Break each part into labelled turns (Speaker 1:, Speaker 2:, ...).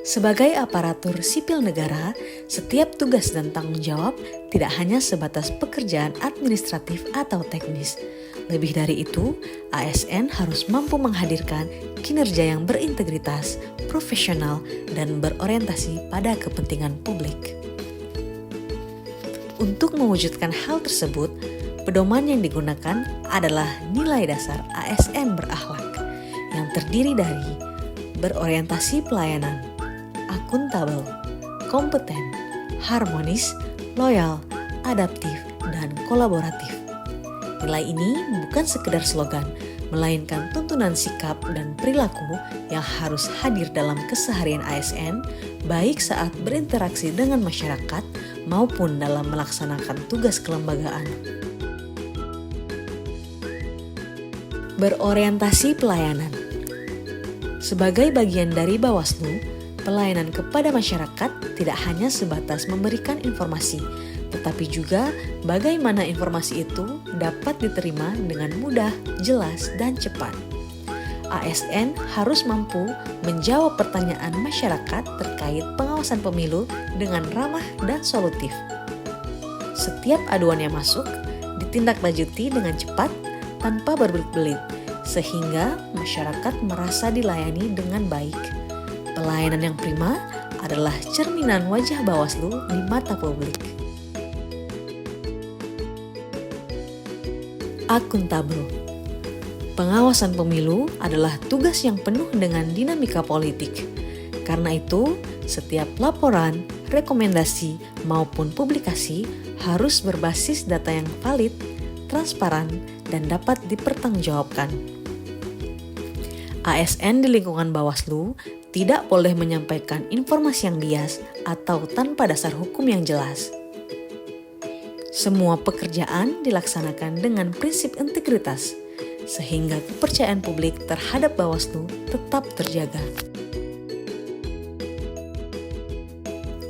Speaker 1: Sebagai aparatur sipil negara, setiap tugas dan tanggung jawab tidak hanya sebatas pekerjaan administratif atau teknis. Lebih dari itu, ASN harus mampu menghadirkan kinerja yang berintegritas, profesional, dan berorientasi pada kepentingan publik. Untuk mewujudkan hal tersebut, pedoman yang digunakan adalah nilai dasar ASN berakhlak yang terdiri dari berorientasi pelayanan, akuntabel, kompeten, harmonis, loyal, adaptif, dan kolaboratif. Nilai ini bukan sekedar slogan, melainkan tuntunan sikap dan perilaku yang harus hadir dalam keseharian ASN, baik saat berinteraksi dengan masyarakat maupun dalam melaksanakan tugas kelembagaan. Berorientasi pelayanan. Sebagai bagian dari Bawaslu, pelayanan kepada masyarakat tidak hanya sebatas memberikan informasi, tetapi juga bagaimana informasi itu dapat diterima dengan mudah, jelas, dan cepat. ASN harus mampu menjawab pertanyaan masyarakat terkait pengawasan pemilu dengan ramah dan solutif. Setiap aduan yang masuk ditindaklanjuti dengan cepat tanpa berbelit-belit, sehingga masyarakat merasa dilayani dengan baik. Pelayanan yang prima adalah cerminan wajah Bawaslu di mata publik. Akuntabel. Pengawasan pemilu adalah tugas yang penuh dengan dinamika politik. Karena itu, setiap laporan, rekomendasi, maupun publikasi harus berbasis data yang valid, transparan, dan dapat dipertanggungjawabkan. ASN di lingkungan Bawaslu tidak boleh menyampaikan informasi yang bias atau tanpa dasar hukum yang jelas. Semua pekerjaan dilaksanakan dengan prinsip integritas, sehingga kepercayaan publik terhadap Bawaslu tetap terjaga.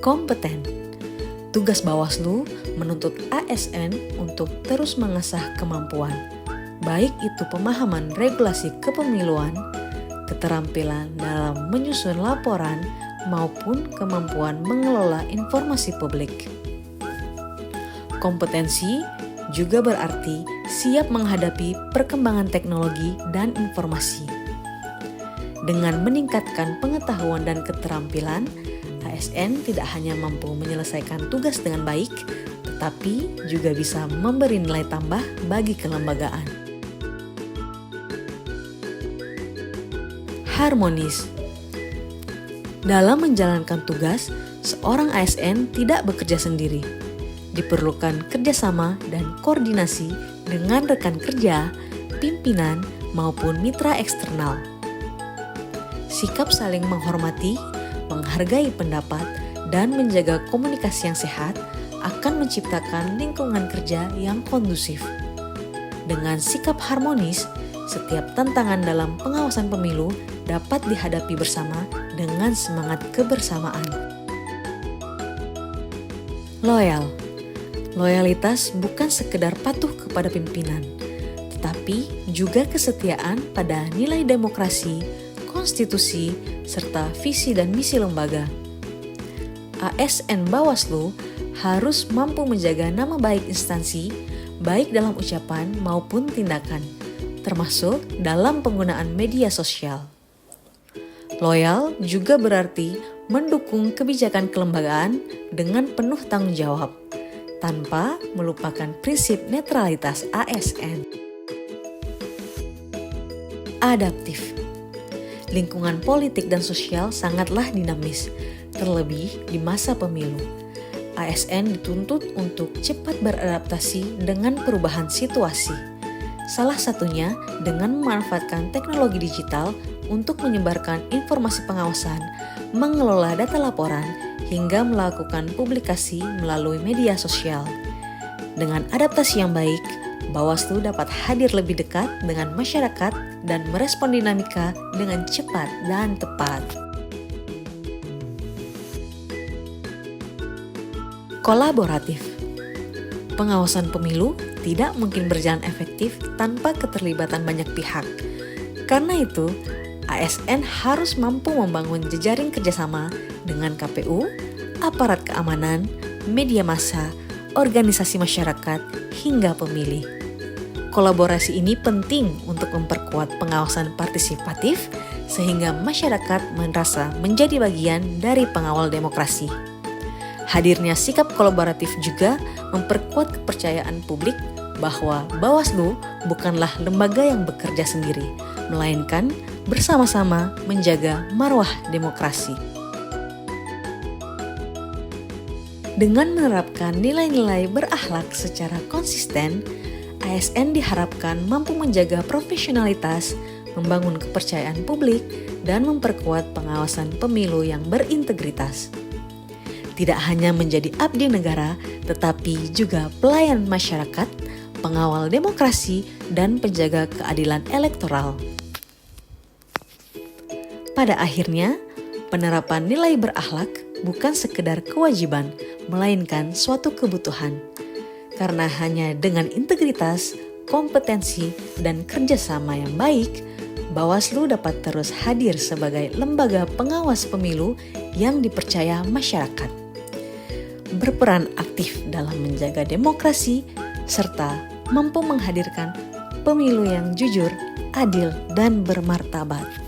Speaker 1: Kompeten. Tugas Bawaslu menuntut ASN untuk terus mengasah kemampuan, baik itu pemahaman regulasi kepemiluan, keterampilan dalam menyusun laporan, maupun kemampuan mengelola informasi publik. Kompetensi juga berarti siap menghadapi perkembangan teknologi dan informasi. Dengan meningkatkan pengetahuan dan keterampilan, ASN tidak hanya mampu menyelesaikan tugas dengan baik, tetapi juga bisa memberi nilai tambah bagi kelembagaan. Harmonis. Dalam menjalankan tugas, seorang ASN tidak bekerja sendiri. Diperlukan kerjasama dan koordinasi dengan rekan kerja, pimpinan, maupun mitra eksternal. Sikap saling menghormati, menghargai pendapat, dan menjaga komunikasi yang sehat akan menciptakan lingkungan kerja yang kondusif. Dengan sikap harmonis, setiap tantangan dalam pengawasan pemilu dapat dihadapi bersama dengan semangat kebersamaan. Loyal. Loyalitas bukan sekedar patuh kepada pimpinan, tetapi juga kesetiaan pada nilai demokrasi, konstitusi, serta visi dan misi lembaga. ASN Bawaslu harus mampu menjaga nama baik instansi, baik dalam ucapan maupun tindakan, termasuk dalam penggunaan media sosial. Loyal juga berarti mendukung kebijakan kelembagaan dengan penuh tanggung jawab, tanpa melupakan prinsip netralitas ASN. Adaptif. Lingkungan politik dan sosial sangatlah dinamis, terlebih di masa pemilu. ASN dituntut untuk cepat beradaptasi dengan perubahan situasi. Salah satunya dengan memanfaatkan teknologi digital untuk menyebarkan informasi pengawasan, mengelola data laporan, hingga melakukan publikasi melalui media sosial. Dengan adaptasi yang baik, Bawaslu dapat hadir lebih dekat dengan masyarakat dan merespon dinamika dengan cepat dan tepat. Kolaboratif. Pengawasan pemilu tidak mungkin berjalan efektif tanpa keterlibatan banyak pihak. Karena itu, ASN harus mampu membangun jejaring kerjasama dengan KPU, aparat keamanan, media massa, organisasi masyarakat, hingga pemilih. Kolaborasi ini penting untuk memperkuat pengawasan partisipatif sehingga masyarakat merasa menjadi bagian dari pengawal demokrasi. Hadirnya sikap kolaboratif juga memperkuat kepercayaan publik bahwa Bawaslu bukanlah lembaga yang bekerja sendiri, melainkan bersama-sama menjaga marwah demokrasi. Dengan menerapkan nilai-nilai berakhlak secara konsisten, ASN diharapkan mampu menjaga profesionalitas, membangun kepercayaan publik, dan memperkuat pengawasan pemilu yang berintegritas. Tidak hanya menjadi abdi negara, tetapi juga pelayan masyarakat, pengawal demokrasi, dan penjaga keadilan elektoral. Pada akhirnya, penerapan nilai berakhlak bukan sekedar kewajiban, melainkan suatu kebutuhan. Karena hanya dengan integritas, kompetensi, dan kerjasama yang baik, Bawaslu dapat terus hadir sebagai lembaga pengawas pemilu yang dipercaya masyarakat. Berperan aktif dalam menjaga demokrasi, serta mampu menghadirkan pemilu yang jujur, adil, dan bermartabat.